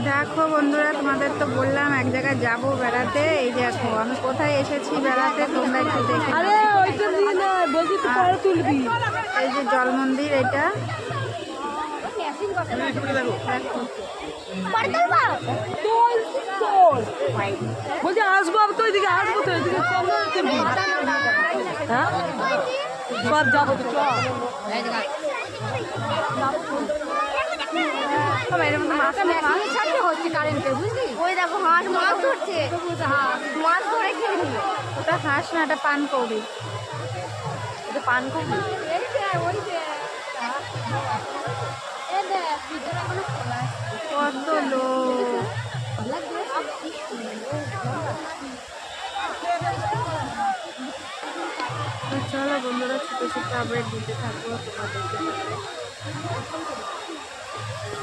দেখো বন্ধুরা, তোমাদের তো বললাম এক জায়গায় যাব বেড়াতে। এই দেখো আমি কোথায় এসেছি বেড়াতে, তোমরা একটু দেখে নাও। এই যে জল মন্দির, এটা বলছি আসবো তো এদিকে, আসবো তো এদিকে, হ্যাঁ সব যাবো তো চল। ওটা হাঁস না, এটা পান কৌড়ি। পান করবি কত লোক! তো চলো বন্ধুরা, ছোটো ছোটো আপডেট দিতে থাকবো তোমাদেরকে।